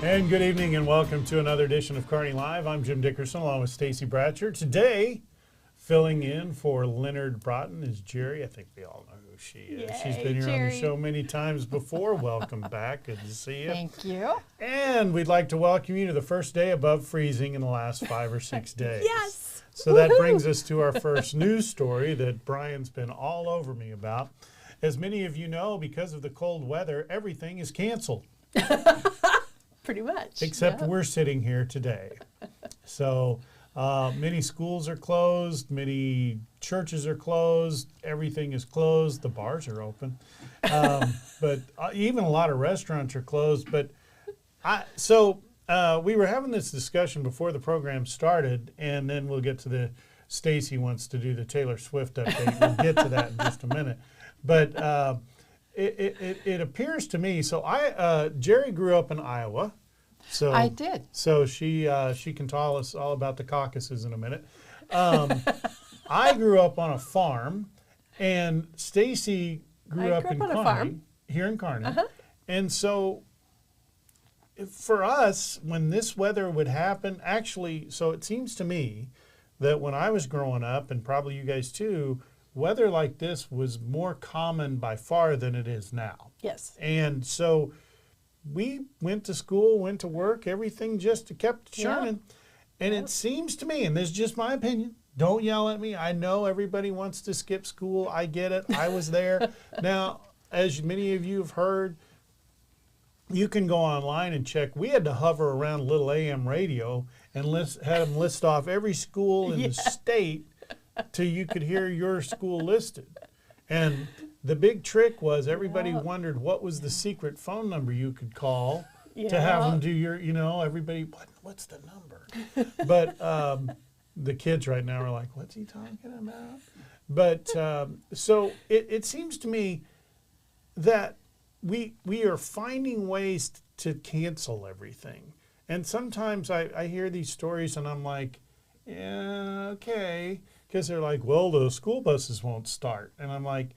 And good evening and welcome to another edition of Kearney Live. I'm Jim Dickerson along with Stacy Bratcher. Today, filling in for Leonard Broughton is Gerri. I think we all know who she is. Yay, She's been here on the Gerri. show many times before. Welcome back. Good to see you. Thank you. And we'd like to welcome you to the first day above freezing in the last 5 or 6 days. Yes. So that brings us to our first news story that Brian's been all over me about. As many of you know, because of the cold weather, everything is canceled. Pretty much. Except yeah. we're sitting here today. So many schools are closed, many churches are closed, everything is closed, the bars are open. But even a lot of restaurants are closed. But we were having this discussion before the program started, and then we'll get to the, Stacy wants to do the Taylor Swift update. We'll get to that in just a minute. But it appears to me, so Gerri grew up in Iowa. So I did. So she can tell us all about the caucuses in a minute. I grew up on a farm, and Stacy grew up in on a Kearney, farm. here in Kearney. And so for us, when this weather would happen, actually, so it seems to me that when I was growing up, and probably you guys too, weather like this was more common by far than it is now. Yes. And so we went to school, went to work, everything just kept churning. And it seems to me, and this is just my opinion, don't yell at me. I know everybody wants to skip school. I get it. I was there. Now, as many of you have heard, you can go online and check. We had to hover around little AM radio and had them list off every school in the state till you could hear your school listed. And the big trick was everybody wondered what was the secret phone number you could call to have them do your, everybody, what's the number? But the kids right now are like, what's he talking about? But so it seems to me that we are finding ways to cancel everything. And sometimes I hear these stories and I'm like, yeah, okay. Because they're like, well, the school buses won't start. And I'm like,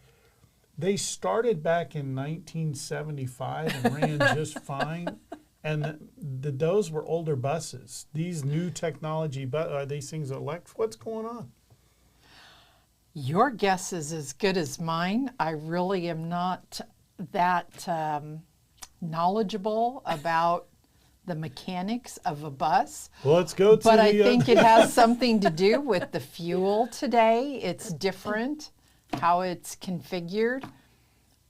they started back in 1975 and ran just fine. And those were older buses. These new technology, these things what's going on? Your guess is as good as mine. I really am not that knowledgeable about the mechanics of a bus. Well, let's go to But I think it has something to do with the fuel today. It's different, how it's configured.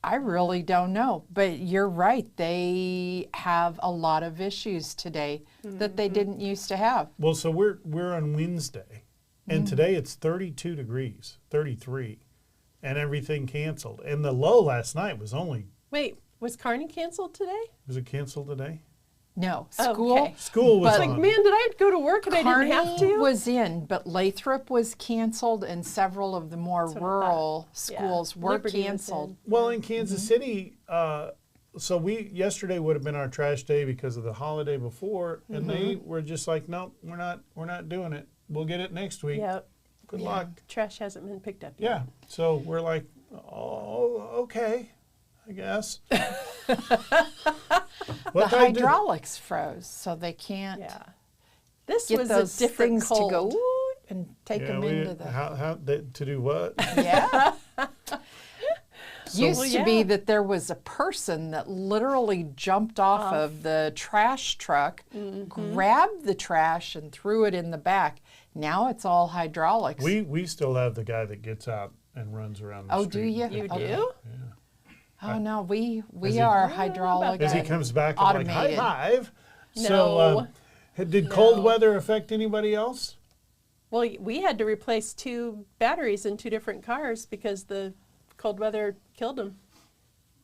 I really don't know. But you're right. They have a lot of issues today that they didn't used to have. Well, so we're on Wednesday, and today it's 32 degrees, 33, and everything canceled. And the low last night was only... Wait, was Kearney canceled today? Was it canceled today? No, Oh, school. okay. School was But- on. Like, man, did I go to work and I Kearney didn't have to? was in, but Lathrop was canceled, and several of the more what I rural thought. Yeah. schools were Liberty was canceled. in. Well, in Kansas City, so yesterday would have been our trash day because of the holiday before, and they were just like, nope, we're not doing it. We'll get it next week. Yep. Good Yeah. luck. Trash hasn't been picked up yet. Yeah. So we're like, oh, okay, I guess. The What I do- hydraulics froze, so they can't Yeah. This get was those a different things cold. to go "Ooh," and take them into the... to do what? Yeah. So- Used to be yeah. that there was a person that literally jumped off of the trash truck, grabbed the trash and threw it in the back. Now it's all hydraulics. We still have the guy that gets out and runs around the Oh, street. do you? You Okay. do? Oh, no, we he- are I don't know about hydraulic. As he and comes back, I'm like, high automated. five. No. So did cold No. weather affect anybody else? Well, we had to replace 2 batteries in 2 different cars because the cold weather killed them.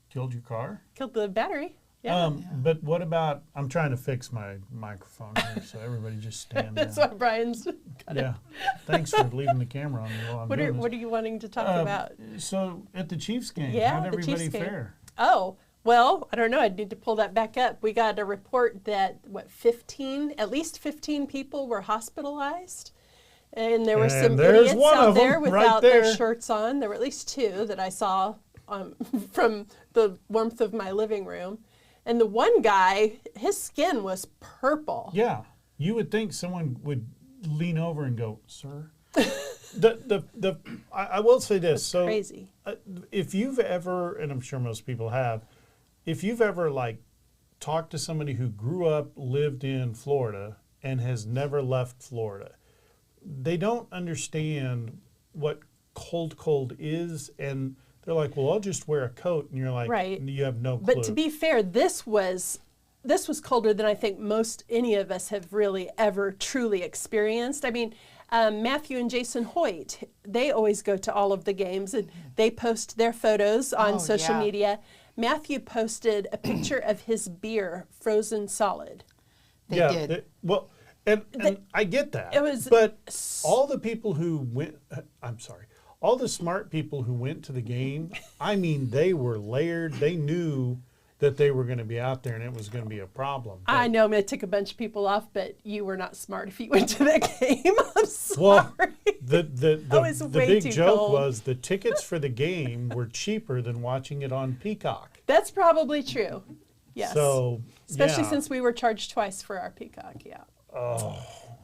Killed your car? Killed the battery. Yeah. But what about, I'm trying to fix my microphone here, so everybody just stand That's down. why Brian's. Yeah. Thanks for leaving the camera on me while I'm doing What are you wanting to talk about? So at the Chiefs game, Yeah, how'd the everybody Chiefs game. fare? Oh, well, I don't know. I need to pull that back up. We got a report that, at least 15 people were hospitalized. And there were And some there's idiots one out of 'em there right without there. their shirts on. There were at least 2 that I saw from the warmth of my living room. And the one guy, his skin was purple. Yeah. You would think someone would lean over and go, sir. I will say this. It's so crazy. If you've ever, and I'm sure most people have, if you've ever like talked to somebody who grew up, lived in Florida and has never left Florida, they don't understand what cold is, and they're like, well, I'll just wear a coat, and you're like, right. You have no clue. But to be fair, this was colder than I think any of us have really ever truly experienced. I mean, Matthew and Jason Hoyt, they always go to all of the games, and they post their photos on social media. Matthew posted a picture of his beer frozen solid. They did. And I get that. But all the people who went, all the smart people who went to the game, I mean, they were layered. They knew that they were going to be out there and it was going to be a problem. But, I know, I took a bunch of people off, but you were not smart if you went to that game. I'm sorry. Well, the big joke was the tickets for the game were cheaper than watching it on Peacock. That's probably true. Yes. So, especially since we were charged twice for our Peacock, Oh,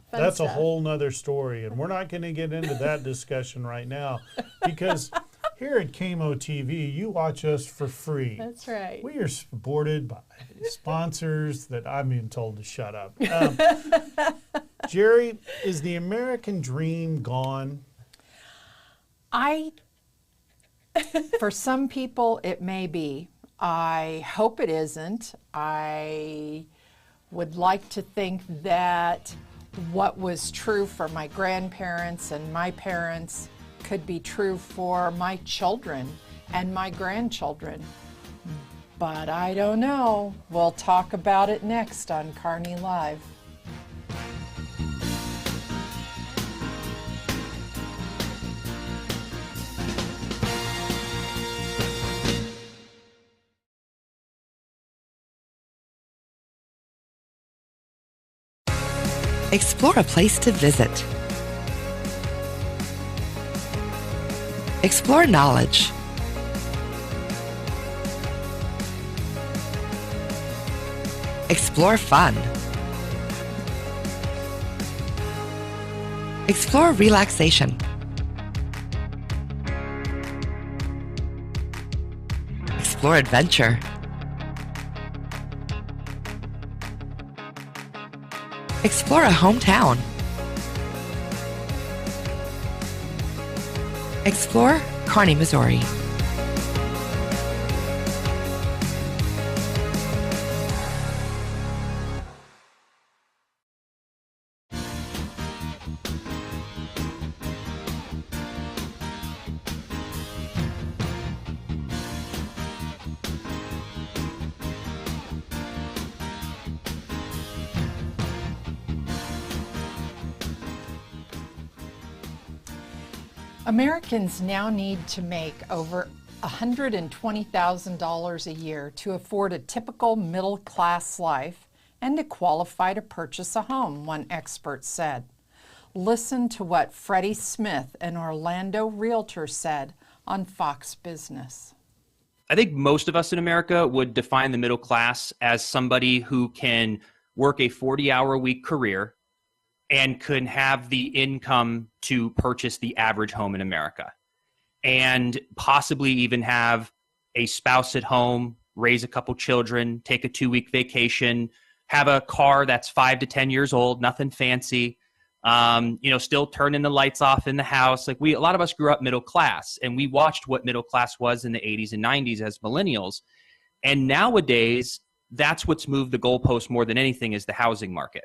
Fun that's stuff. a whole nother story, and we're not going to get into that discussion right now, because here at KMO-TV, you watch us for free. That's right. We are supported by sponsors that I'm being told to shut up. Gerri, is the American dream gone? For some people, it may be. I hope it isn't. I would like to think that what was true for my grandparents and my parents could be true for my children and my grandchildren. But I don't know. We'll talk about it next on Kearney Live. Explore a place to visit. Explore knowledge. Explore fun. Explore relaxation. Explore adventure. Explore a hometown. Explore Kearney, Missouri. Americans now need to make over $120,000 a year to afford a typical middle-class life and to qualify to purchase a home, one expert said. Listen to what Freddie Smith, an Orlando realtor, said on Fox Business. I think most of us in America would define the middle class as somebody who can work a 40-hour-a-week career and can have the income to purchase the average home in America, and possibly even have a spouse at home, raise a couple children, take a 2-week vacation, have a car that's 5 to 10 years old, nothing fancy, still turning the lights off in the house. Like a lot of us grew up middle class, and we watched what middle class was in the 80s and 90s as millennials. And nowadays, that's what's moved the goalpost more than anything is the housing market.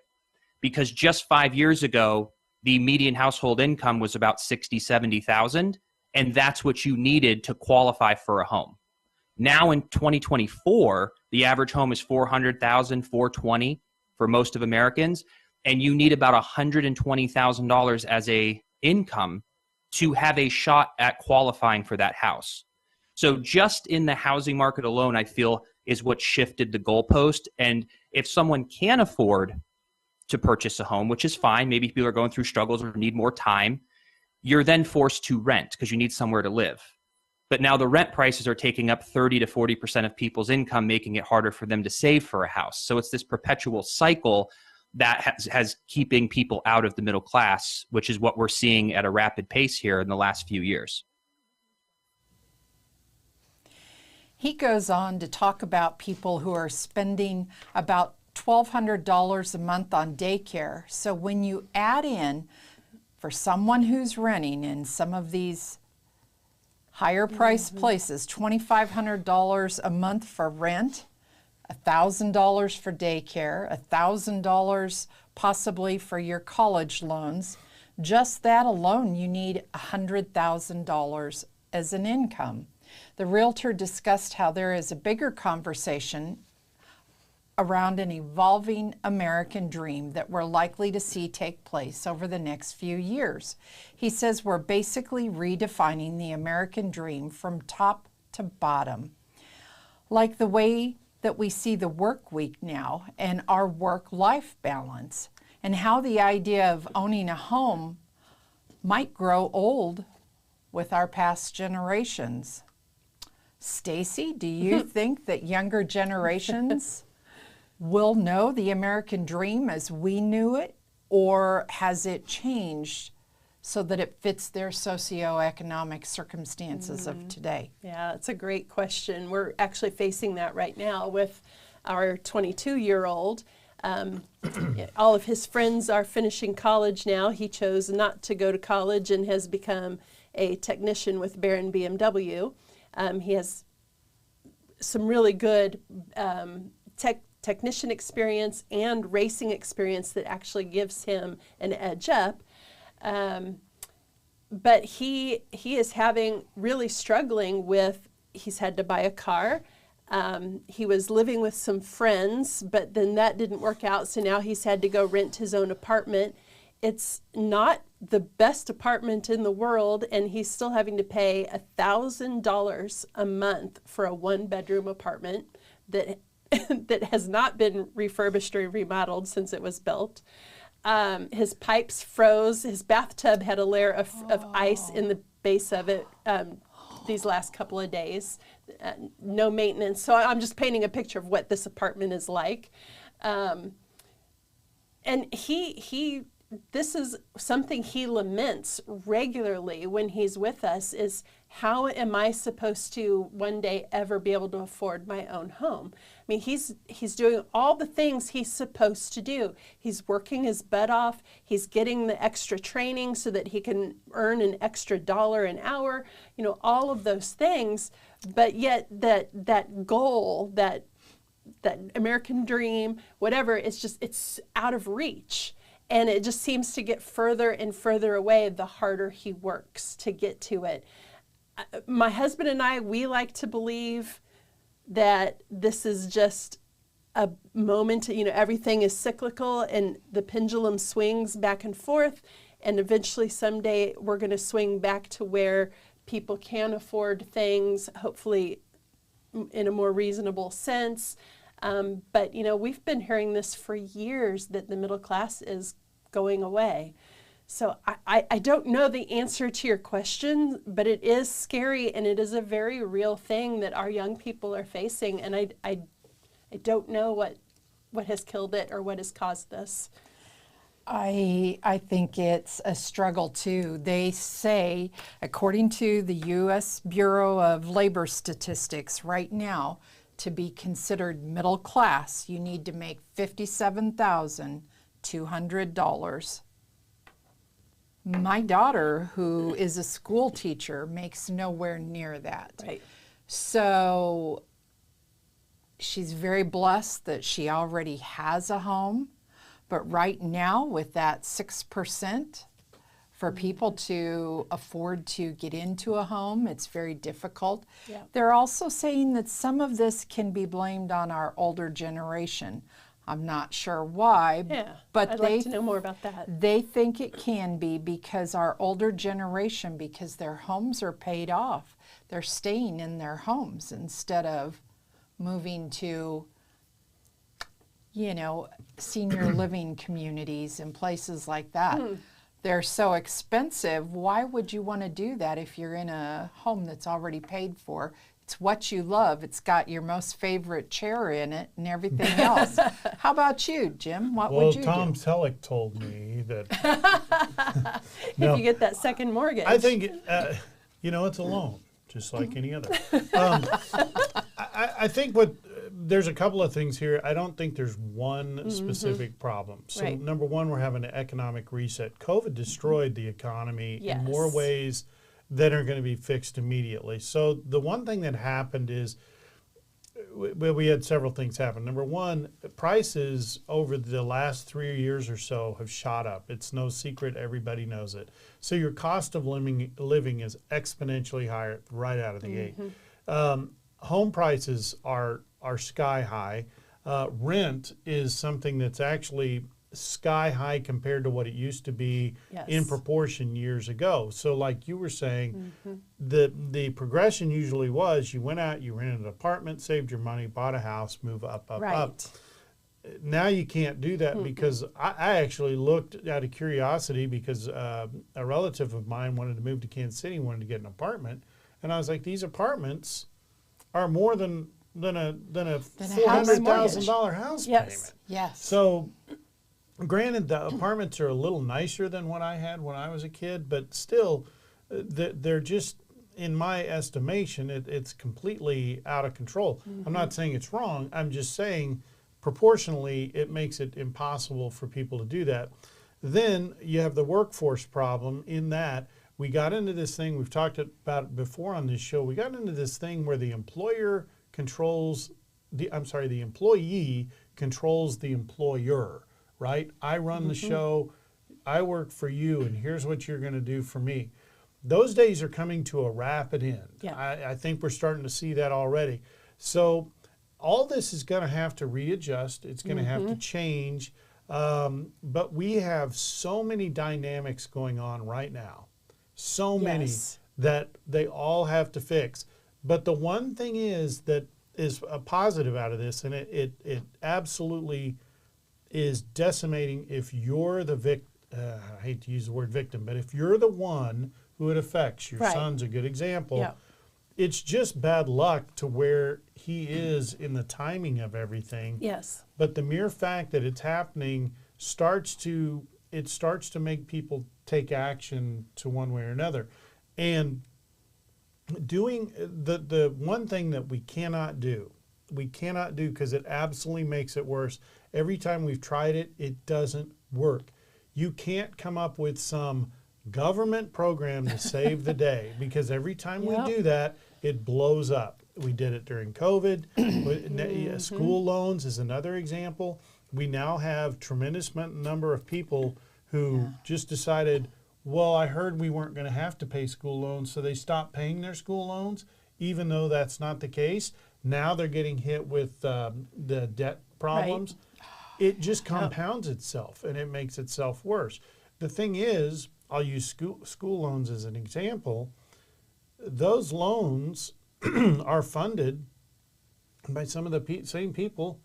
Because just 5 years ago, the median household income was about $60,000, $70,000, and that's what you needed to qualify for a home. Now in 2024, the average home is $400,000, $420,000 for most of Americans, and you need about $120,000 as a income to have a shot at qualifying for that house. So just in the housing market alone, I feel is what shifted the goalpost. And if someone can afford to purchase a home, which is fine. Maybe people are going through struggles or need more time. You're then forced to rent because you need somewhere to live. But now the rent prices are taking up 30 to 40% of people's income, making it harder for them to save for a house. So it's this perpetual cycle that has keeping people out of the middle class, which is what we're seeing at a rapid pace here in the last few years. He goes on to talk about people who are spending about $1,200 a month on daycare. So when you add in, for someone who's renting in some of these higher priced places, $2,500 a month for rent, $1,000 for daycare, $1,000 possibly for your college loans, just that alone you need $100,000 as an income. The realtor discussed how there is a bigger conversation around an evolving American dream that we're likely to see take place over the next few years. He says we're basically redefining the American dream from top to bottom, like the way that we see the work week now and our work-life balance, and how the idea of owning a home might grow old with our past generations. Stacy, do you think that younger generations will know the American dream as we knew it, or has it changed so that it fits their socioeconomic circumstances of today? Yeah, it's a great question. We're actually facing that right now with our 22-year-old. All of his friends are finishing college now. He chose not to go to college and has become a technician with Barron BMW. He has some really good technician experience and racing experience that actually gives him an edge up. But he is really struggling with, he's had to buy a car. He was living with some friends, but then that didn't work out, so now he's had to go rent his own apartment. It's not the best apartment in the world, and he's still having to pay $1,000 a month for a one-bedroom apartment that that has not been refurbished or remodeled since it was built. His pipes froze. His bathtub had a layer of ice in the base of it these last couple of days. No maintenance. So I'm just painting a picture of what this apartment is like. And this is something he laments regularly when he's with us, is how am I supposed to one day ever be able to afford my own home? I mean, he's doing all the things he's supposed to do. He's working his butt off. He's getting the extra training so that he can earn an extra $1 an hour, all of those things. But yet that goal, that American dream, whatever, it's out of reach. And it just seems to get further and further away the harder he works to get to it. My husband and I, we like to believe that this is just a moment, everything is cyclical and the pendulum swings back and forth, and eventually someday we're going to swing back to where people can afford things, hopefully in a more reasonable sense. But, we've been hearing this for years, that the middle class is going away. So I don't know the answer to your question, but it is scary, and it is a very real thing that our young people are facing. And I don't know what has killed it or what has caused this. I think it's a struggle too. They say, according to the U.S. Bureau of Labor Statistics right now, to be considered middle class, you need to make $57,200. My daughter, who is a school teacher, makes nowhere near that. Right. So she's very blessed that she already has a home. But right now, with that 6%, for people to afford to get into a home, it's very difficult. Yeah. They're also saying that some of this can be blamed on our older generation. I'm not sure why, but I'd like to know more about that. They think it can be because our older generation, because their homes are paid off, they're staying in their homes instead of moving to, senior living communities and places like that. they're so expensive. Why would you want to do that if you're in a home that's already paid for? It's what you love. It's got your most favorite chair in it and everything else. How about you, Jim? What would you Tom do? Selleck told me that If you get that second mortgage. I think, it's a loan, just like any other. I think there's a couple of things here. I don't think there's one specific problem. So Right. number one, we're having an economic reset. COVID destroyed the economy in more Yes. ways that are going to be fixed immediately. So the one thing that happened is we had several things happen. Number one, prices over the last 3 years or so have shot up. It's no secret. Everybody knows it. So your cost of living is exponentially higher right out of the gate. Home prices are sky high. Rent is something that's actually sky high compared to what it used to be in Yes. proportion years ago. So like you were saying, the progression usually was you went out, you rented an apartment, saved your money, bought a house, move up. Right. Now you can't do that because I actually looked out of curiosity because a relative of mine wanted to move to Kansas City, wanted to get an apartment. And I was like, these apartments are more than a $400,000 house Yes. payment. Yes. So, granted, the apartments are a little nicer than what I had when I was a kid, but still, they're just, in my estimation, it's completely out of control. I'm not saying it's wrong. I'm just saying, proportionally, it makes it impossible for people to do that. Then you have the workforce problem in that we got into this thing, we've talked about it before on this show, we got into this thing where the employer controls, the employee controls the employer. Right? I run the show, I work for you, and here's what you're going to do for me. Those days are coming to a rapid end. Yeah. I think we're starting to see that already. So all this is going to have to readjust. It's going to have to change. But we have so many dynamics going on right now, so many Yes. that they all have to fix. But the one thing is that is a positive out of this, and it absolutely is decimating if you're the I hate to use the word victim, but if you're the one who it affects, your Right. son's a good example. Yeah. It's just bad luck to where he is in the timing of everything. Yes. But the mere fact that it's happening starts to make people take action to one way or another. And doing the one thing that we cannot do because it absolutely makes it worse. Every time we've tried it, it doesn't work. You can't come up with some government program to save the day because every time we do that, it blows up. We did it during COVID. School loans is another example. We now have tremendous number of people who just decided, well, I heard we weren't going to have to pay school loans, so they stopped paying their school loans, even though that's not the case. Now they're getting hit with the debt problems. Right. It just compounds itself, and it makes itself worse. The thing is, I'll use school loans as an example. Those loans are funded by some of the same people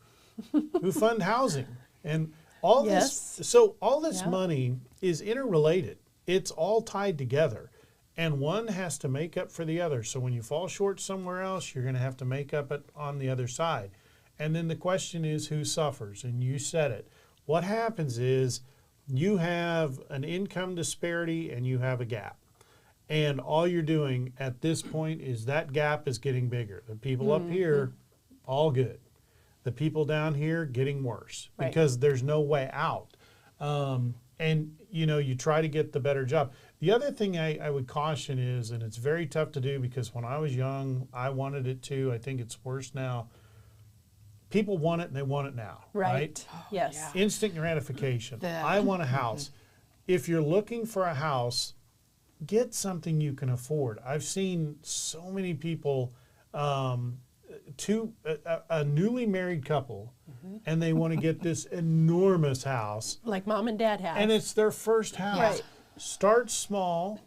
who fund housing. And all this, so all this money is interrelated. It's all tied together. And one has to make up for the other. So when you fall short somewhere else, you're going to have to make up it on the other side. And then the question is who suffers? And you said it. What happens is you have an income disparity and you have a gap. And all you're doing at this point is that gap is getting bigger. The people up here, all good. The people down here getting worse because there's no way out. And, you try to get the better job. The other thing I would caution is, and it's very tough to do because when I was young, I wanted it too. I think it's worse now. People want it and they want it now, right? Yes. Instant gratification. I want a house. If you're looking for a house, get something you can afford. I've seen so many people, a newly married couple, and they want to get this enormous house. Like mom and dad have. And it's their first house. Right. Start small,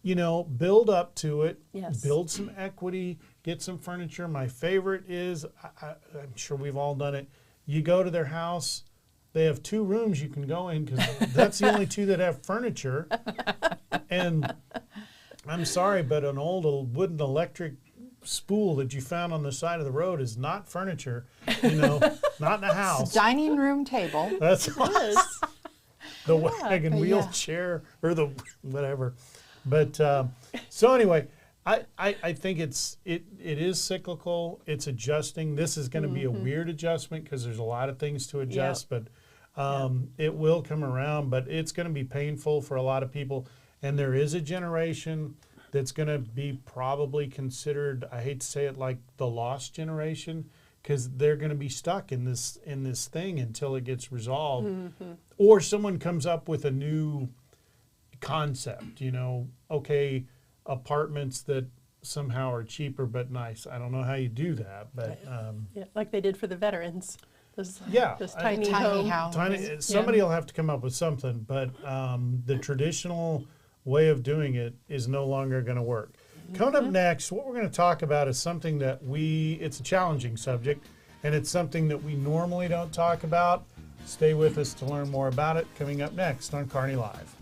build up to it, Yes. build some equity, get some furniture. My favorite is, I'm sure we've all done it, you go to their house, they have 2 rooms you can go in because that's the only 2 that have furniture. And I'm sorry, but an old wooden electric spool that you found on the side of the road is not furniture, not in a house. Dining room table. That's Yes. the wagon yeah. wheelchair or the whatever. But so anyway, I think it is cyclical. It's adjusting. This is going to be a weird adjustment because there's a lot of things to adjust, but it will come around. But it's going to be painful for a lot of people. And there is a generation that's going to be probably considered, I hate to say it, like the lost generation, because they're going to be stuck in this thing until it gets resolved. Or someone comes up with a new concept, okay, apartments that somehow are cheaper but nice. I don't know how you do that, but Yeah, like they did for the veterans. Those tiny home. house. Somebody will have to come up with something, but the traditional way of doing it is no longer going to work. Coming up next, what we're going to talk about is something that it's a challenging subject, and it's something that we normally don't talk about. Stay with us to learn more about it. Coming up next on Kearney Live.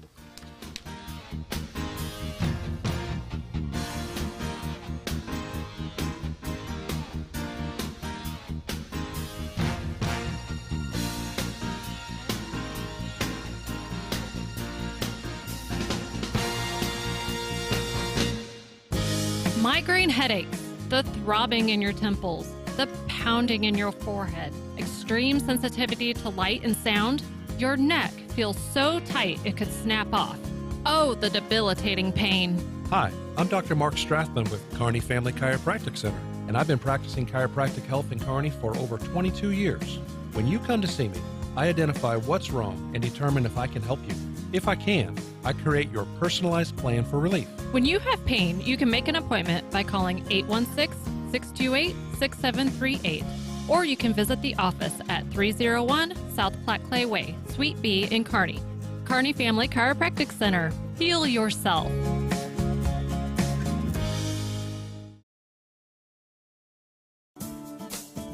Migraine headaches, the throbbing in your temples, the pounding in your forehead, extreme sensitivity to light and sound, your neck feels so tight it could snap off. Oh, the debilitating pain. Hi, I'm Dr. Mark Strathman with Kearney Family Chiropractic Center, and I've been practicing chiropractic health in Kearney for over 22 years. When you come to see me, I identify what's wrong and determine if I can help you. If I can, I create your personalized plan for relief. When you have pain, you can make an appointment by calling 816-628-6738, or you can visit the office at 301 South Platte Clay Way, Suite B in Kearney. Kearney Family Chiropractic Center. Heal yourself.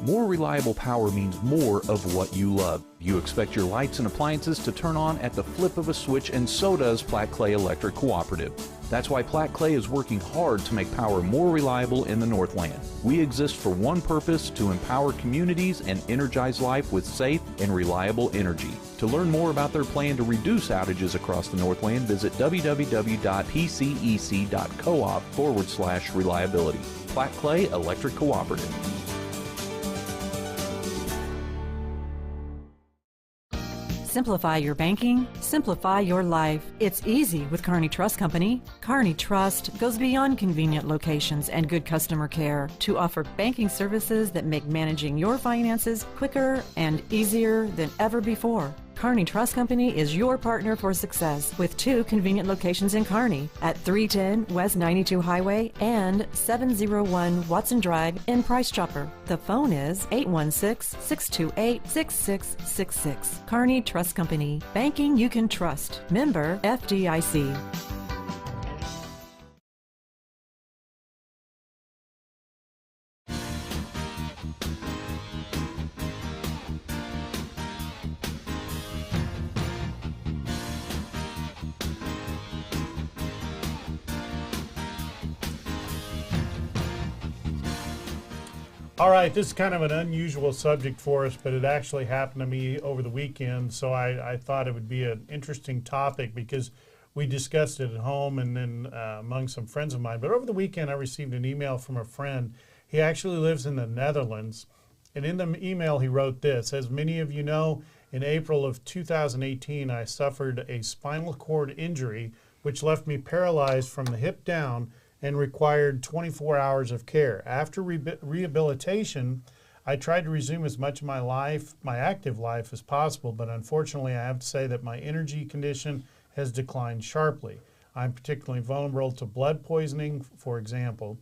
More reliable power means more of what you love. You expect your lights and appliances to turn on at the flip of a switch, and so does Platte Clay Electric Cooperative. That's why Platte Clay is working hard to make power more reliable in the Northland. We exist for one purpose: to empower communities and energize life with safe and reliable energy. To learn more about their plan to reduce outages across the Northland, visit www.pcec.coop/reliability. Platte Clay Electric Cooperative. Simplify your banking, simplify your life. It's easy with Kearney Trust Company. Kearney Trust goes beyond convenient locations and good customer care to offer banking services that make managing your finances quicker and easier than ever before. Kearney Trust Company is your partner for success with 2 convenient locations in Kearney at 310 West 92 Highway and 701 Watson Drive in Price Chopper. The phone is 816-628-6666. Kearney Trust Company. Banking you can trust. Member FDIC. All right, this is kind of an unusual subject for us, but it actually happened to me over the weekend, so I thought it would be an interesting topic because we discussed it at home and then among some friends of mine. But over the weekend, I received an email from a friend. He actually lives in the Netherlands, and in the email he wrote this: as many of you know, in April of 2018, I suffered a spinal cord injury which left me paralyzed from the hip down and required 24 hours of care. After rehabilitation, I tried to resume as much of my active life as possible, but unfortunately I have to say that my energy condition has declined sharply. I'm particularly vulnerable to blood poisoning, for example.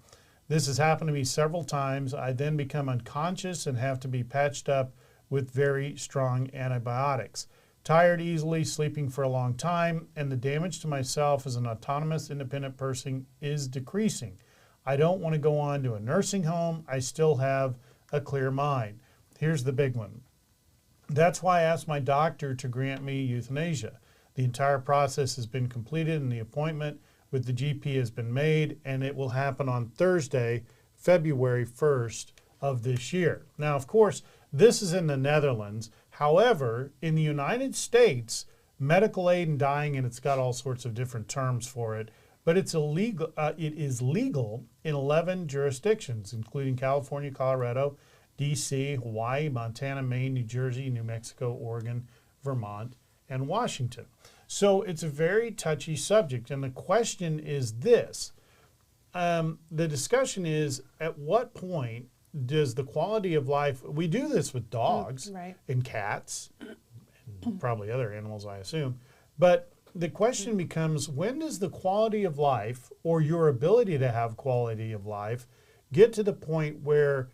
This has happened to me several times. I then become unconscious and have to be patched up with very strong antibiotics. Tired easily, sleeping for a long time, and the damage to myself as an autonomous, independent person is decreasing. I don't want to go on to a nursing home. I still have a clear mind. Here's the big one. That's why I asked my doctor to grant me euthanasia. The entire process has been completed and the appointment with the GP has been made, and it will happen on Thursday, February 1st of this year. Now, of course, this is in the Netherlands. However, in the United States, medical aid in dying, and it's got all sorts of different terms for it, but it's illegal. It is legal in 11 jurisdictions, including California, Colorado, D.C., Hawaii, Montana, Maine, New Jersey, New Mexico, Oregon, Vermont, and Washington. So it's a very touchy subject, and the question is this. The discussion is, at what point does the quality of life, we do this with dogs and cats, and probably other animals, I assume, but the question becomes, when does the quality of life, or your ability to have quality of life, get to the point where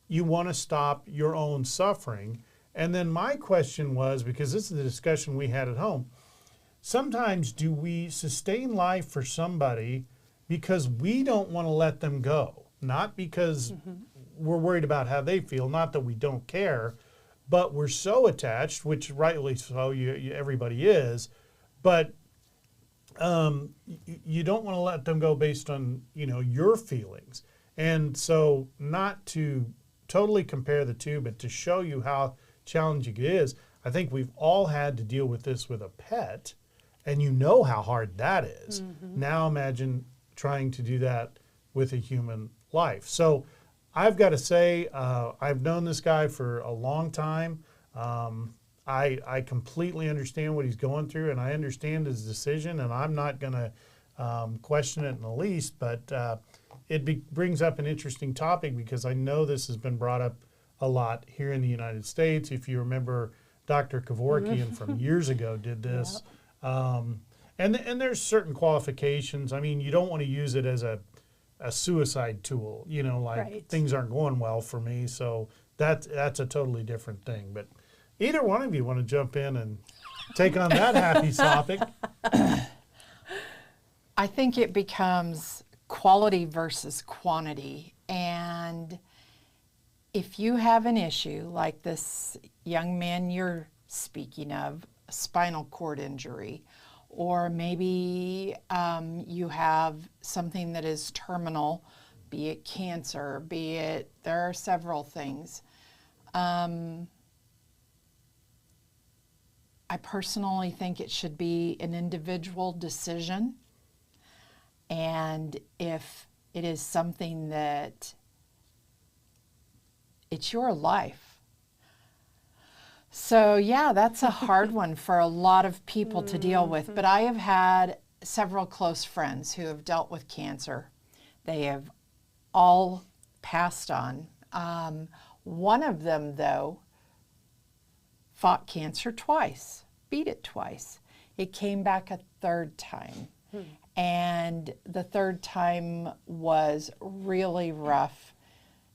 you want to stop your own suffering? And then my question was, because this is the discussion we had at home, sometimes do we sustain life for somebody because we don't want to let them go, not because we're worried about how they feel, not that we don't care, but we're so attached, which rightly so, everybody is, but you don't want to let them go based on, your feelings. And so, not to totally compare the two, but to show you how challenging it is, I think we've all had to deal with this with a pet, and you know how hard that is. Now imagine trying to do that with a human life. So I've got to say, I've known this guy for a long time. I completely understand what he's going through, and I understand his decision, and I'm not going to question it in the least, but it brings up an interesting topic, because I know this has been brought up a lot here in the United States. If you remember, Dr. Kevorkian from years ago did this. And there's certain qualifications. I mean, you don't want to use it as a suicide tool, things aren't going well for me, so that's a totally different thing. But either one of you want to jump in and take on that happy topic? I think it becomes quality versus quantity. And if you have an issue like this young man you're speaking of, a spinal cord injury, or maybe you have something that is terminal, be it cancer, there are several things. I personally think it should be an individual decision. And if it is something that it's your life. So yeah, that's a hard one for a lot of people to deal with. But I have had several close friends who have dealt with cancer. They have all passed on. One of them, though, fought cancer twice, beat it twice. It came back a third time. And the third time was really rough.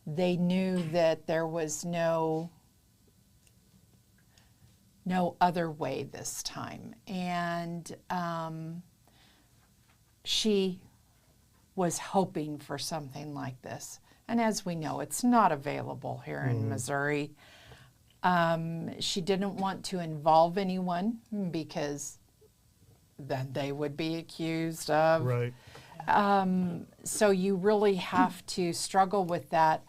They knew that there was no other way this time. And she was hoping for something like this. And as we know, it's not available here in Missouri. She didn't want to involve anyone because then they would be accused of. Right. So you really have to struggle with that.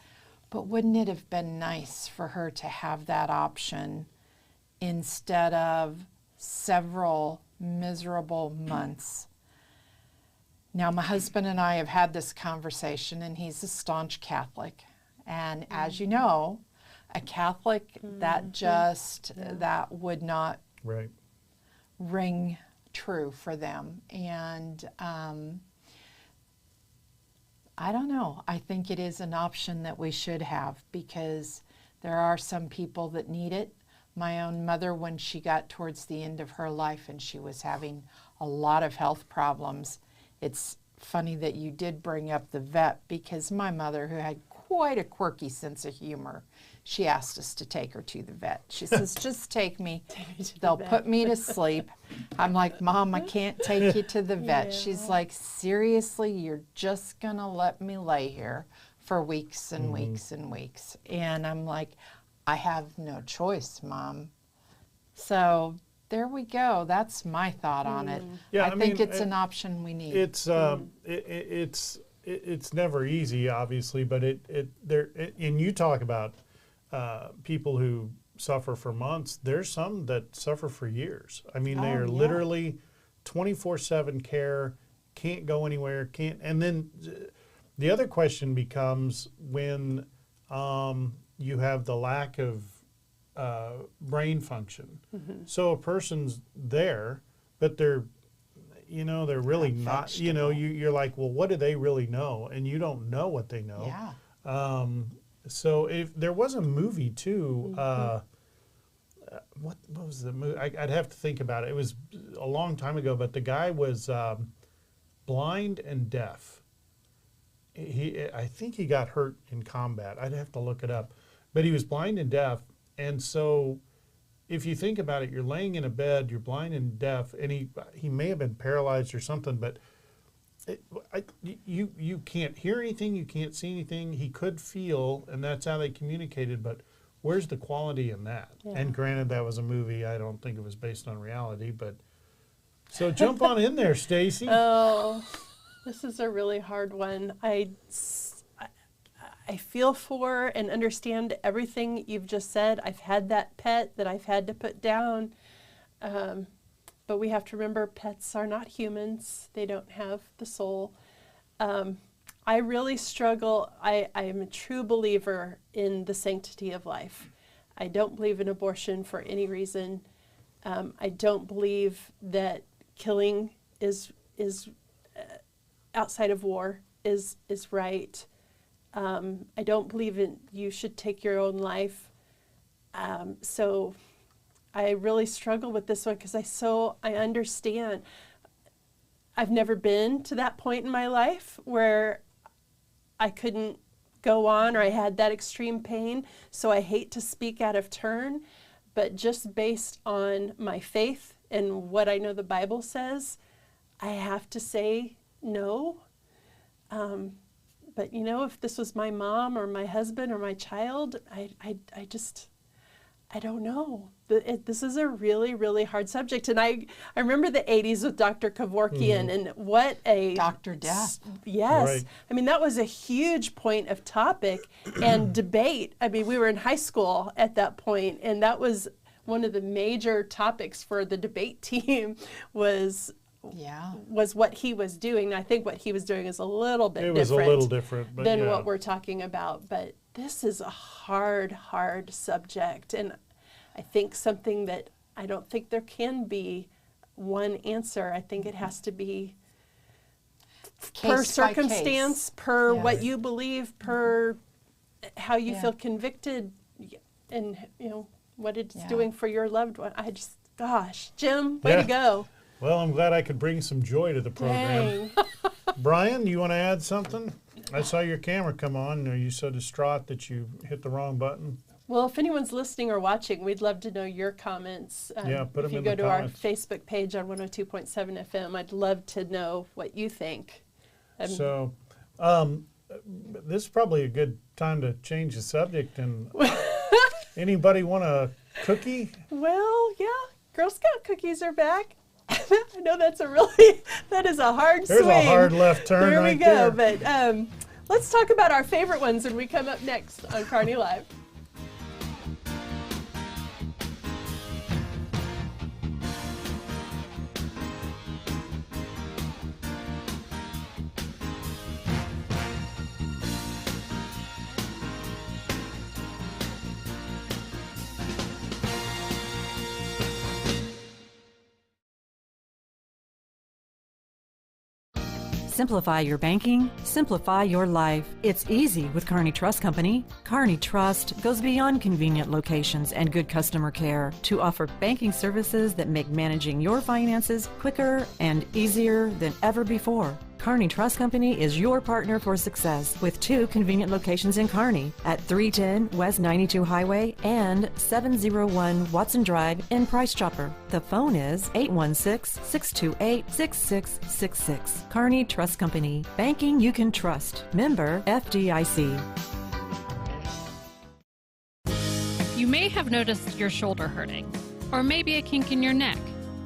But wouldn't it have been nice for her to have that option instead of several miserable months? Now, my husband and I have had this conversation, and he's a staunch Catholic. And as you know, a Catholic, that would not ring true for them. And I don't know. I think it is an option that we should have, because there are some people that need it. My own mother, when she got towards the end of her life and she was having a lot of health problems, it's funny that you did bring up the vet, because my mother, who had quite a quirky sense of humor, she asked us to take her to the vet. She says, just take me. They'll put me to sleep. I'm like, Mom, I can't take you to the vet. She's like, seriously, you're just going to let me lay here for weeks and weeks and weeks? And I'm like, I have no choice, Mom. So there we go. That's my thought on it. Yeah, I think it's an option we need. It's it's never easy, obviously, but and you talk about people who suffer for months. There's some that suffer for years. I mean, they are literally 24/7 care, can't go anywhere, can't. And then the other question becomes when you have the lack of brain function. So a person's there, but they're really not, you're like, well, what do they really know? And you don't know what they know. Yeah. So if there was a movie too, what was the movie? I'd have to think about it. It was a long time ago, but the guy was blind and deaf. I think he got hurt in combat. I'd have to look it up. But he was blind and deaf. And so if you think about it, you're laying in a bed, you're blind and deaf, and he may have been paralyzed or something, but you can't hear anything, you can't see anything. He could feel, and that's how they communicated, but where's the quality in that? Yeah. And granted, that was a movie. I don't think it was based on reality, but so jump on in there, Stacy. Oh, this is a really hard one. I feel for and understand everything you've just said. I've had that pet that I've had to put down. But we have to remember pets are not humans. They don't have the soul. I really struggle. I am a true believer in the sanctity of life. I don't believe in abortion for any reason. I don't believe that killing is outside of war is right. I don't believe in you should take your own life. So I really struggle with this one because I understand. I've never been to that point in my life where I couldn't go on or I had that extreme pain. So I hate to speak out of turn, but just based on my faith and what I know the Bible says, I have to say no. But if this was my mom or my husband or my child, I don't know. This is a really, really hard subject. And I remember the 80s with Dr. Kevorkian and what a... Dr. Death. Yes. Right. I mean, that was a huge point of topic and debate. I mean, we were in high school at that point, and that was one of the major topics for the debate team was what he was doing. I think what he was doing is a little bit different. It was a little different than what we're talking about. But this is a hard, hard subject. And I think something that I don't think there can be one answer. I think it has to be per circumstance, per what you believe, per how you feel convicted, and what it's doing for your loved one. Gosh, Jim, way to go. Well, I'm glad I could bring some joy to the program. Brian, you want to add something? I saw your camera come on. Are you so distraught that you hit the wrong button? Well, if anyone's listening or watching, we'd love to know your comments. Put them in the comments. If you go to our Facebook page on 102.7 FM, I'd love to know what you think. So this is probably a good time to change the subject. And anybody want a cookie? Well, yeah, Girl Scout cookies are back. I know that is a hard swing. There's a hard left turn There right we go. there. But let's talk about our favorite ones when we come up next on Kearney Live. Simplify your banking, simplify your life. It's easy with Kearney Trust Company. Kearney Trust goes beyond convenient locations and good customer care to offer banking services that make managing your finances quicker and easier than ever before. Kearney Trust Company is your partner for success with 2 convenient locations in Kearney at 310 West 92 Highway and 701 Watson Drive in Price Chopper. The phone is 816-628-6666. Kearney Trust Company. Banking you can trust. Member FDIC. You may have noticed your shoulder hurting. or maybe a kink in your neck.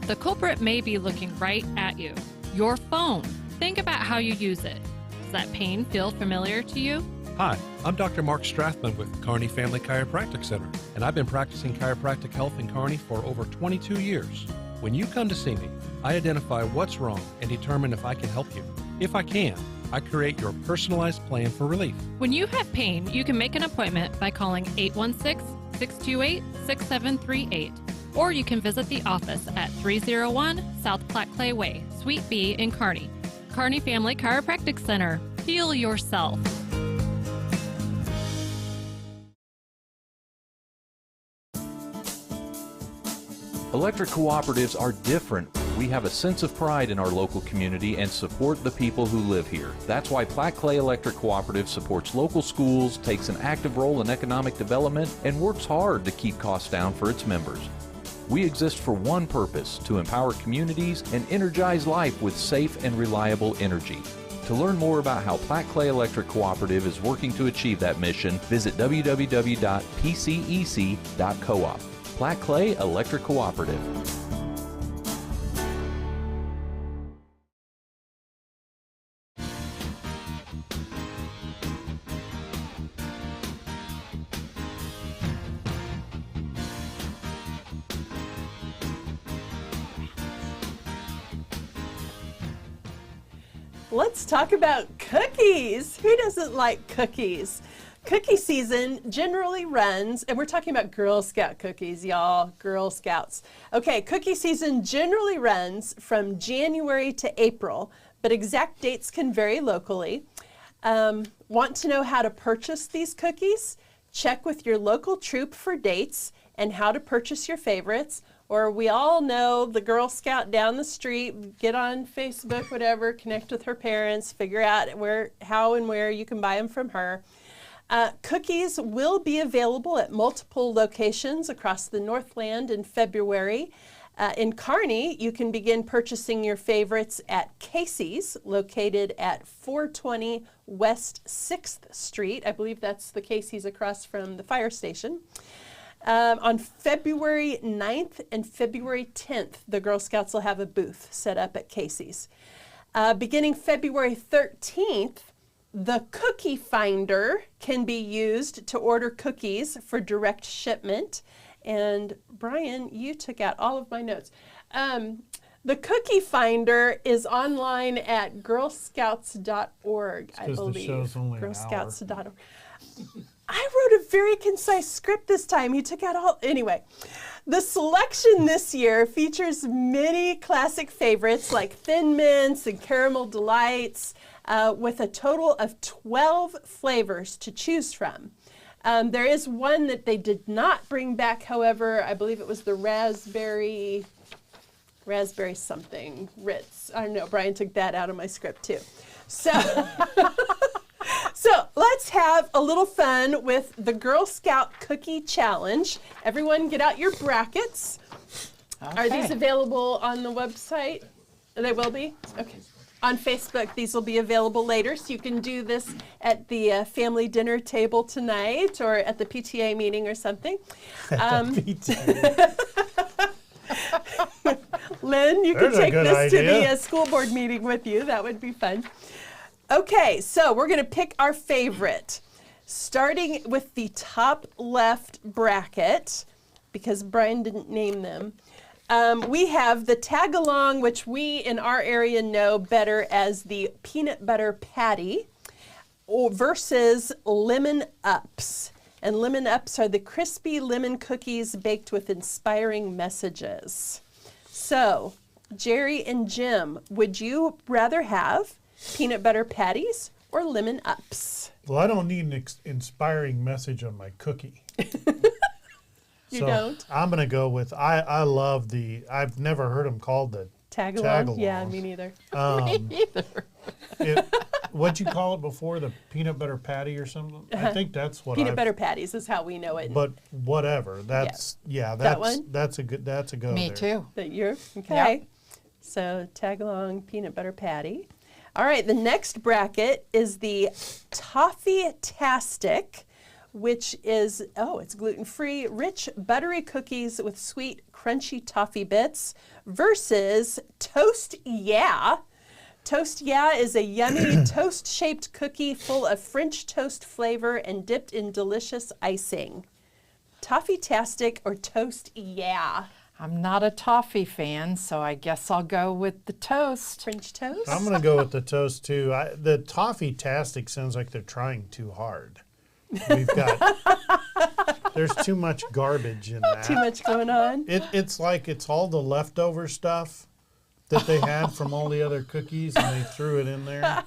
The culprit may be looking right at you. Your phone. Think about how you use it. Does that pain feel familiar to you? Hi, I'm Dr. Mark Strathman with Kearney Family Chiropractic Center, and I've been practicing chiropractic health in Kearney for over 22 years. When you come to see me, I identify what's wrong and determine if I can help you. If I can, I create your personalized plan for relief. When you have pain, you can make an appointment by calling 816-628-6738, or you can visit the office at 301 South Platte Clay Way, Suite B in Kearney. Kearney Family Chiropractic Center. Heal yourself. Electric cooperatives are different. We have a sense of pride in our local community and support the people who live here. That's why Platte Clay Electric Cooperative supports local schools, takes an active role in economic development, and works hard to keep costs down for its members. We exist for one purpose, to empower communities and energize life with safe and reliable energy. To learn more about how Platte Clay Electric Cooperative is working to achieve that mission, visit www.pcec.coop. Platte Clay Electric Cooperative. Let's talk about cookies. Who doesn't like cookies? Cookie season generally runs, and we're talking about Girl Scout cookies, y'all, Girl Scouts. Okay, cookie season generally runs from January to April, but exact dates can vary locally. Want to know how to purchase these cookies? Check with your local troop for dates and how to purchase your favorites. Or we all know the Girl Scout down the street, get on Facebook, whatever, connect with her parents, figure out how and where you can buy them from her. Cookies will be available at multiple locations across the Northland in February. In Kearney, you can begin purchasing your favorites at Casey's, located at 420 West 6th Street. I believe that's the Casey's across from the fire station. On February 9th and February 10th, the Girl Scouts will have a booth set up at Casey's. Beginning February 13th, the Cookie Finder can be used to order cookies for direct shipment. And Brian, you took out all of my notes. The Cookie Finder is online at girlscouts.org, I believe. The show's only girlscouts.org. I wrote a very concise script this time. He took out all, anyway. The selection this year features many classic favorites like Thin Mints and Caramel Delights, with a total of 12 flavors to choose from. There is one that they did not bring back, however. I believe it was the raspberry something, Ritz. I don't know, Brian took that out of my script too. So, so let's have a little fun with the Girl Scout Cookie Challenge. Everyone get out your brackets. Okay. Are these available on the website? They will be? Okay. On Facebook, these will be available later, so you can do this at the family dinner table tonight or at the PTA meeting or something. Lynn, you can take this to the school board meeting with you. That would be fun. Okay, so we're going to pick our favorite, starting with the top left bracket, because Brian didn't name them. We have the tag-along, which we in our area know better as the peanut butter patty, versus lemon ups. And lemon ups are the crispy lemon cookies baked with inspiring messages. So, Gerri and Jim, would you rather have peanut butter patties or lemon ups? Well, I don't need an inspiring message on my cookie. You don't? I'm going to go with, I love I've never heard them called the tag-along. Yeah, me neither. Me neither. What'd you call it before? The peanut butter patty or something? I think that's what peanut butter patties is how we know it. But whatever. That's that one? That's a go. Me there. too. That you're okay. Yep. So tag-along peanut butter patty. All right, the next bracket is the Toffee-tastic, which is, it's gluten-free, rich, buttery cookies with sweet, crunchy toffee bits, versus Toast Yeah. Toast Yeah is a yummy toast-shaped cookie full of French toast flavor and dipped in delicious icing. Toffee-tastic or Toast Yeah? I'm not a toffee fan, so I guess I'll go with the toast. French toast? I'm going to go with the toast too. The toffee-tastic sounds like they're trying too hard. There's too much garbage in that. Too much going on? It's like it's all the leftover stuff that they had from all the other cookies, and they threw it in there.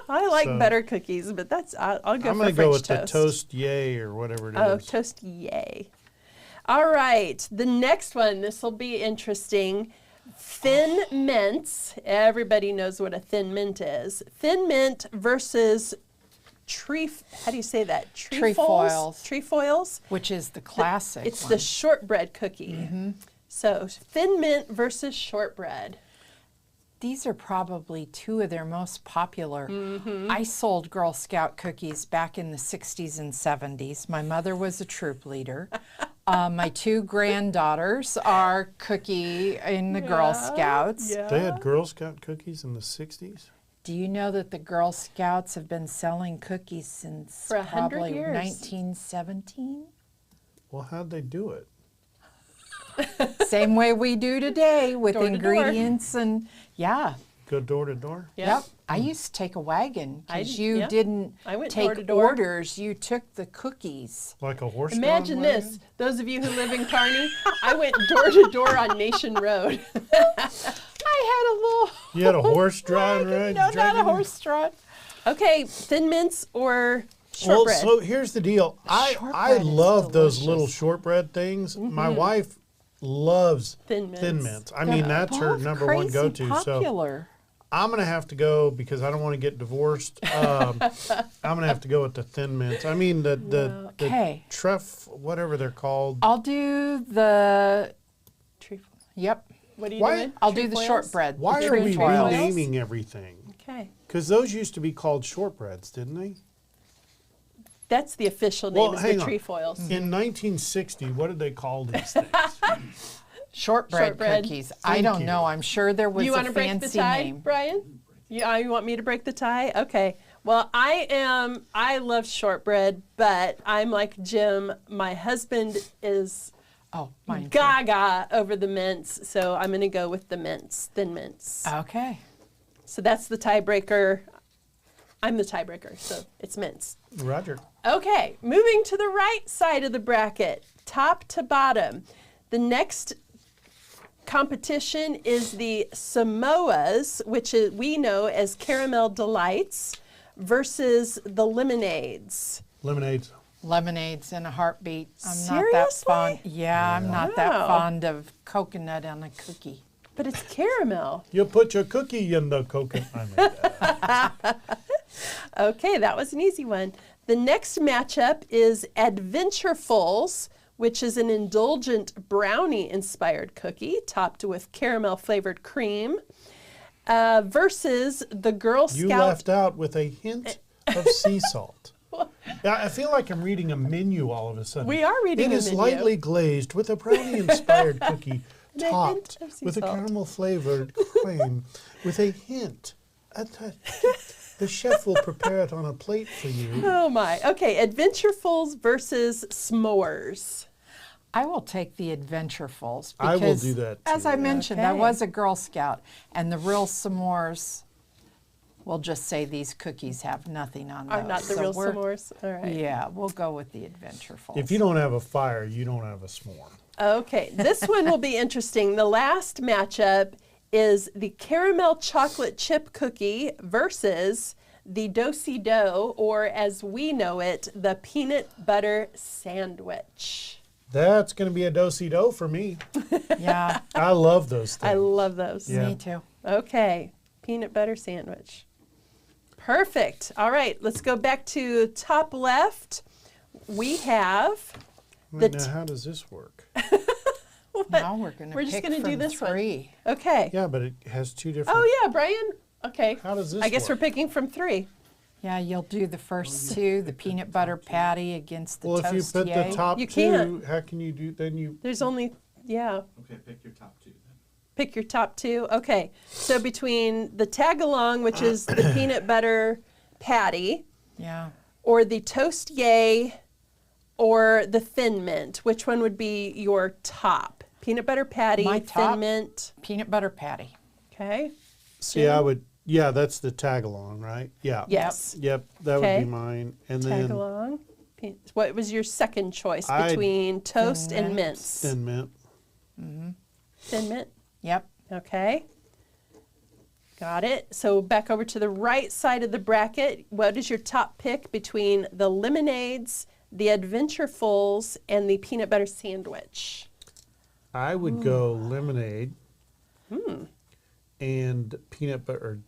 I like better cookies, but I'll go I'm for going French to go with toast. the Toast Yay or whatever it is. Oh, Toast Yay. All right, the next one, this will be interesting. Thin mints. Everybody knows what a thin mint is. Thin mint versus how do you say that? Trefoils. Trefoils. Which is the classic It's one. the shortbread cookie. So thin mint versus shortbread. These are probably two of their most popular. I sold Girl Scout cookies back in the 60s and 70s. My mother was a troop leader. My two granddaughters are cookie in the Girl Scouts. Yeah. They had Girl Scout cookies in the 60s? Do you know that the Girl Scouts have been selling cookies since For 100 probably years. 1917? Well, how'd they do it? Same way we do today with Door to door. ingredients and Go door to door? Yep. I used to take a wagon because you yeah. didn't I went door take to door. orders. You took the cookies. Like a horse Imagine drawn this. wagon? Those of you who live in Kearney, I went door to door on Nation Road. I had a little. You had a horse-drawn wagon. ride? No, not dragging a it? horse-drawn. Okay, thin mints or Well, shortbread? so here's the deal. I Shortbread is love those delicious. little shortbread things. My wife loves Thin mints. mints. I mean, that's her Both number one crazy go-to. So popular. I'm going to have to go, because I don't want to get divorced. I'm going to have to go with the thin mints. I mean, the Okay. whatever they're called. I'll do the. Trefoil. Yep. What are you Why- doing? I'll do the Trefoils? shortbread. Why the are we trefoils. renaming everything? Okay. Because those used to be called shortbreads, didn't they? That's the official name, Well, is hang the on. trefoils. In 1960, what did they call these things? Shortbread Shortbread. cookies. I Thank don't you. know. I'm sure there was You a want to break the fancy tie, name. Brian? You want me to break the tie? Okay. Well, I love shortbread, but I'm like Jim. My husband is Oh, mine too. gaga over the mints, so I'm going to go with the mints, thin mints. Okay. So that's the tiebreaker. I'm the tiebreaker, so it's mints. Roger. Okay, moving to the right side of the bracket, top to bottom. The next competition is the Samoas, which we know as Caramel Delights, versus the Lemonades. Lemonades. Lemonades in a heartbeat. I'm not that Seriously? fond. Yeah, I'm not that Wow. fond of coconut on a cookie. But it's caramel. You put your cookie in the coconut. I made that. Okay, that was an easy one. The next matchup is Adventurefuls, which is an indulgent brownie-inspired cookie topped with caramel-flavored cream, versus the Girl You Scout. left out with a hint of sea salt. Yeah, I feel like I'm reading a menu all of a sudden. We are reading It a is menu. lightly glazed with a brownie-inspired cookie And a hint topped of sea with a salt. caramel-flavored cream with a hint. The chef will prepare it on a plate for you. Oh my. Okay, Adventurefuls versus S'mores. I will take the Adventurefuls I because, will do that as too. I mentioned, I Okay. was a Girl Scout, and the real s'mores. We'll just say these cookies have nothing on Are those. not the so real we're- s'mores. All right. Yeah, we'll go with the Adventurefuls. If you don't have a fire, you don't have a s'more. Okay, this one will be interesting. The last matchup is the caramel chocolate chip cookie versus the do-si-do, or as we know it, the peanut butter sandwich. That's going to be a do-si-do for me. Yeah, I love those things. I love those. Yeah. me too. Okay, peanut butter sandwich. Perfect. All right, let's go back to top left. We have Wait, the now, how does this work? Now we're going to We're just pick gonna do from this one. 3. okay. Yeah, but it has two different... Oh yeah, Brian. Okay. How does this I guess work? we're picking from 3. Yeah, you'll do the first two, the peanut butter patty against the Well, if you toast put the yay. top You two, can't. how can you do? Then you There's only, yeah. Okay, pick your top two then. Pick your top two. Okay. So between the tag along, which is the peanut butter patty, Yeah. or the toast yay, or the thin mint, which one would be your top? Peanut butter patty, My top. thin mint. Peanut butter patty. Okay. see. I would. Yeah, that's the tag along, right? Yeah. Yes. Yep, that would Okay. be mine. And Tag then along. What was your second choice I'd- between toast Thin and mints. mints? thin mint. Thin mint. Yep. Okay. Got it. So back over to the right side of the bracket. What is your top pick between the lemonades, the adventurefuls, and the peanut butter sandwich? I would go lemonade Hmm. and peanut butter, or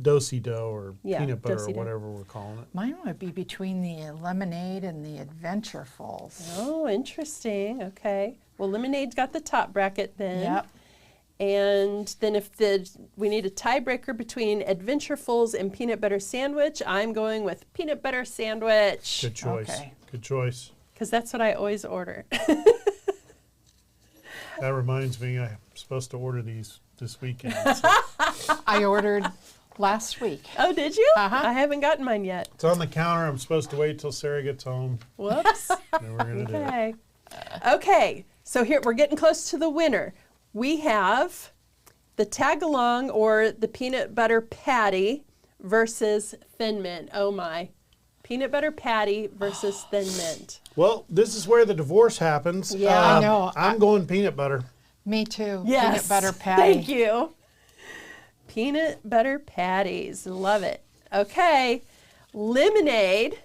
do-si-do, or Yeah, peanut butter, or do-si-do. whatever we're calling it. Mine would be between the lemonade and the adventurefuls. Oh, interesting. Okay. Well, lemonade's got the top bracket then. Yep. And then if we need a tiebreaker between adventurefuls and peanut butter sandwich, I'm going with peanut butter sandwich Good choice. Okay. Good choice. because that's what I always order. That reminds me, I'm supposed to order these this weekend. So I ordered last week. Oh, did you? Uh-huh. I haven't gotten mine yet. it's on the counter. I'm supposed to wait till Sarah gets home. Whoops. Then we're gonna do it. Okay. Okay. So here we're getting close to the winner. We have the tag along or the peanut butter patty versus thin mint. Oh my. Peanut butter patty versus thin mint. Well, this is where the divorce happens. Yeah. I know. I'm going peanut butter. Me too. Yes. Peanut butter patty. Thank you. Peanut butter patties. Love it. Okay. Lemonade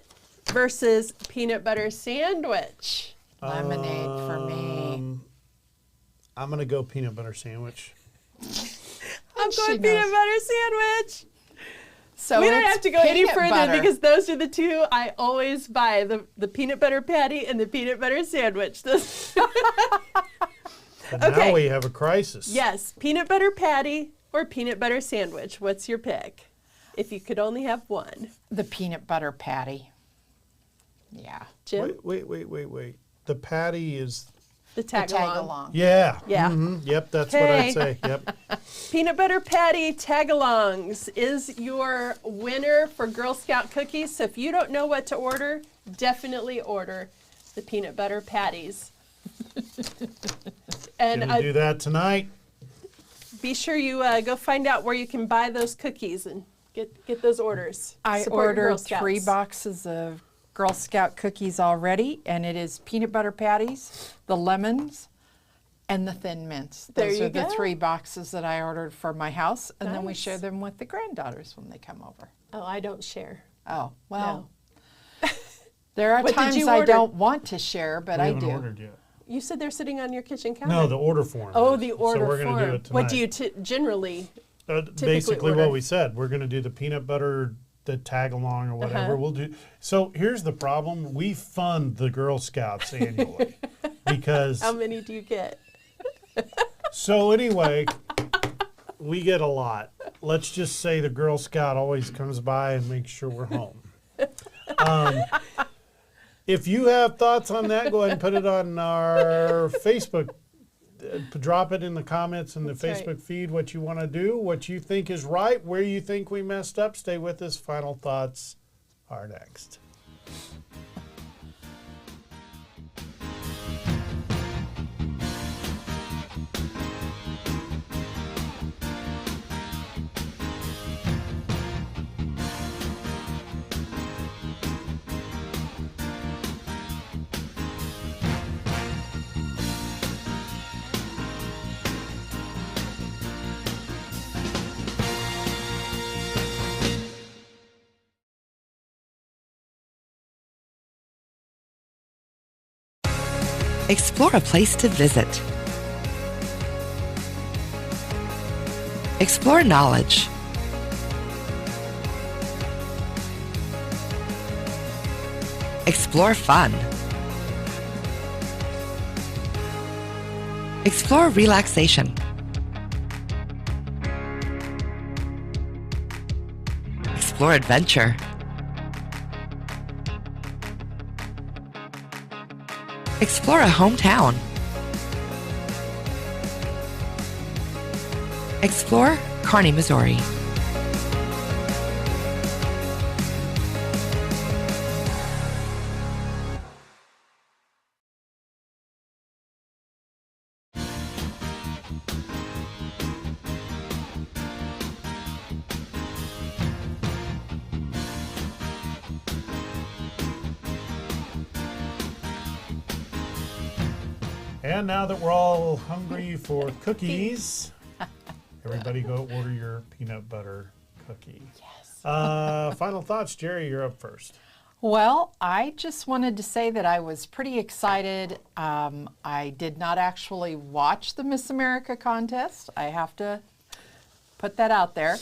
versus peanut butter sandwich. Lemonade for me. I'm gonna go peanut butter sandwich. I'm She going peanut knows. butter sandwich. So We don't it's have to go any peanut further butter. because those are the two I always buy, the peanut butter patty and the peanut butter sandwich. But Okay. now we have a crisis. Yes, peanut butter patty or peanut butter sandwich. What's your pick? If you could only have one. The peanut butter patty. Yeah. Jim, Wait. The patty is. the tag, The tag along. along. Yeah. Yeah. Yep, that's what I'd Okay. say. Yep. Peanut butter patty tag-alongs is your winner for Girl Scout cookies. So if you don't know what to order, definitely order the peanut butter patties. And Gonna do that tonight. be sure you go find out where you can buy those cookies and get those orders. I Support your Girl ordered 3 Scouts. boxes of Girl Scout cookies already, and it is peanut butter patties, the lemons, and the thin mints. There Those you are the go. 3 boxes that I ordered for my house, and then we Nice. share them with the granddaughters when they come over. Oh, I don't share. Oh, well, there are What did times you I order? don't want to share, but we I haven't do. ordered yet. You said they're sitting on your kitchen counter. No, the order form. Oh, is. the order So we're form. gonna do it tonight. What do you generally? Basically order? what we said. We're gonna do the peanut butter, the tag along or whatever. Uh-huh. We'll do. So here's the problem: we fund the Girl Scouts annually because. How many do you get? So anyway, we get a lot. Let's just say the Girl Scout always comes by and makes sure we're home. If you have thoughts on that, go ahead and put it on our Facebook. Drop it in the comments in the That's right. Facebook feed what you want to do, what you think is right, where you think we messed up. Stay with us. Final thoughts are next. Explore a place to visit. Explore knowledge. Explore fun. Explore relaxation. Explore adventure. Explore a hometown. Explore Kearney, Missouri. And now that we're all hungry for cookies, everybody go order your peanut butter cookie. Yes. Final thoughts, Gerri, you're up first. Well, I just wanted to say that I was pretty excited. I did not actually watch the Miss America contest. I have to put that out there.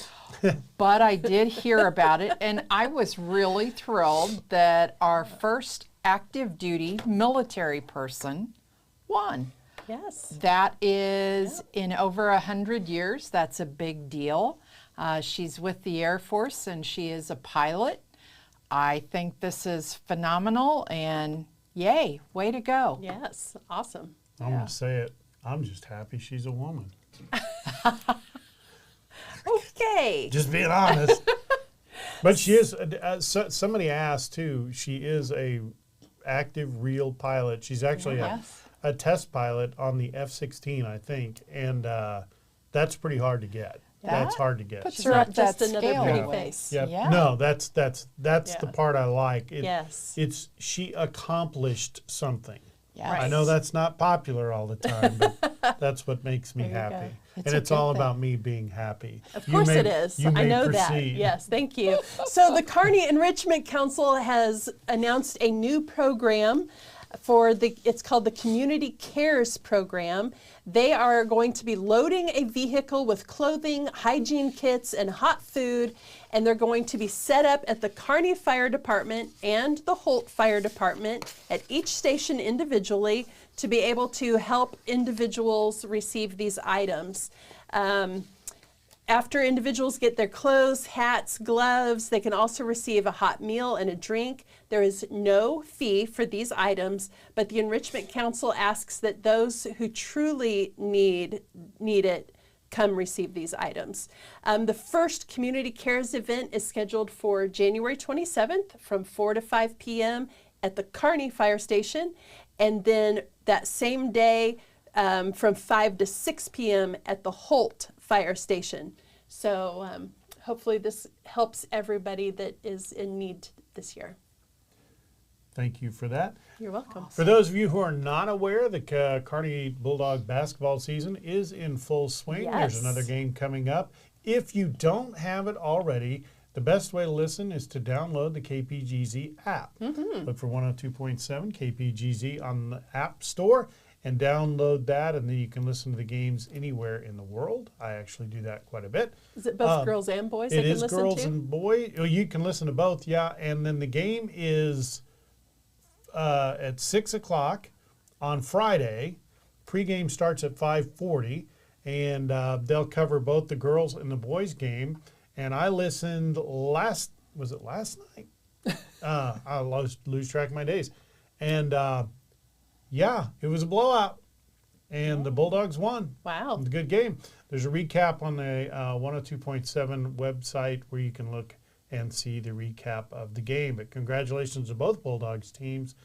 But I did hear about it, and I was really thrilled that our first active duty military person won. Yes. That is in over 100 years. That's a big deal. She's with the Air Force, and she is a pilot. I think this is phenomenal, and yay, way to go. Yes, awesome. I'm going to say it. I'm just happy she's a woman. Okay. Just being honest. But she is, somebody asked too, she is a active, real pilot. She's actually a test pilot on the F-16, I think, and that's pretty hard to get. That's hard to get. Puts She's her not up just that another scale pretty anyway. face. Yep. Yeah. No, that's the part I like. Yes. It's she accomplished something. Yes. Right. I know that's not popular all the time, but that's what makes me There you happy. go. And it's all about me being happy. Of course it is. I know that. Yes, thank you. So the Kearney Enrichment Council has announced a new program for it's called the Community Cares Program. They are going to be loading a vehicle with clothing, hygiene kits, and hot food, and they're going to be set up at the Kearney Fire Department and the Holt Fire Department at each station individually to be able to help individuals receive these items. After individuals get their clothes, hats, gloves, they can also receive a hot meal and a drink. There is no fee for these items, but the Enrichment Council asks that those who truly need it come receive these items. The first Community Cares event is scheduled for January 27th from 4 to 5 p.m. at the Kearney Fire Station, and then that same day from 5 to 6 p.m. at the Holt Fire Station. So hopefully this helps everybody that is in need this year. Thank you for that. You're welcome. For those of you who are not aware, the Kearney Bulldog basketball season is in full swing. Yes. There's another game coming up. If you don't have it already, the best way to listen is to download the KPGZ app. Look for 102.7 KPGZ on the App Store and download that, and then you can listen to the games anywhere in the world. I actually do that quite a bit. Is it both girls and boys they It can is listen girls to? and boys. Oh, you can listen to both, yeah. And then the game is at 6 o'clock on Friday. Pregame starts at 5:40, and they'll cover both the girls and the boys game. And I listened last night? I lose track of my days. And yeah, it was a blowout, and the Bulldogs won. Wow. It was a good game. There's a recap on the 102.7 website where you can look and see the recap of the game. But congratulations to both Bulldogs teams,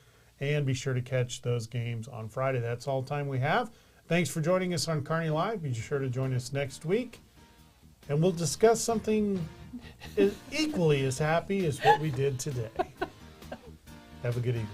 and be sure to catch those games on Friday. That's all the time we have. Thanks for joining us on Kearney Live. Be sure to join us next week, and we'll discuss something equally as happy as what we did today. Have a good evening.